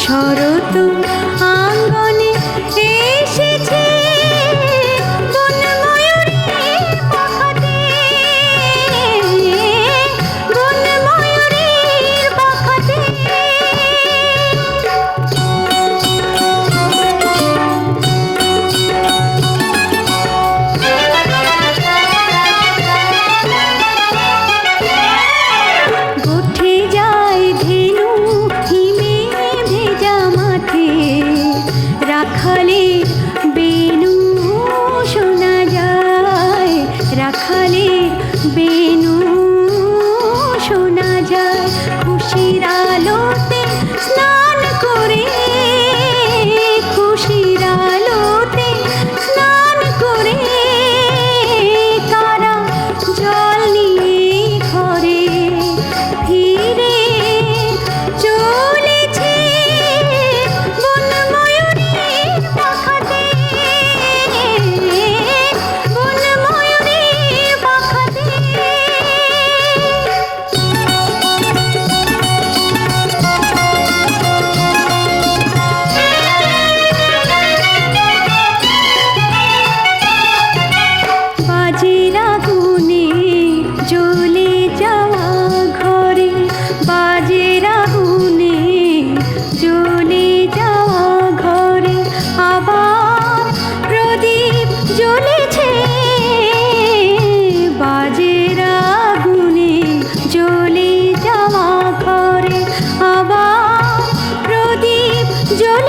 শরৎ আঙ্গনে এসেছে বনময়ূরীর পাখাতে, বনময়ূরীর পাখাতে। উঠে যায় ধেনু হিমে ভেজা মাঠে, রাখালের বেনু শোনা যায়, রাখালের বেনু শোনা যায়। খুশির আলোতে স্নান করে, খুশির আলোতে স্নান করে, কারা জল নিয়ে ঘরে ফিরে চলেছে বনময়ূরীর পাখাতে, বনময়ূরীর পাখাতে। বাজের আগুনে জ্বলে যাওয়া ঘরে, বাজের আগুনে জ্বলে যাওয়া ঘরে আবার প্রদীপ জ্বলেছে, বাজের আগুনে জ্বলে যাওয়া ঘরে আবার প্রদীপ জ্বলে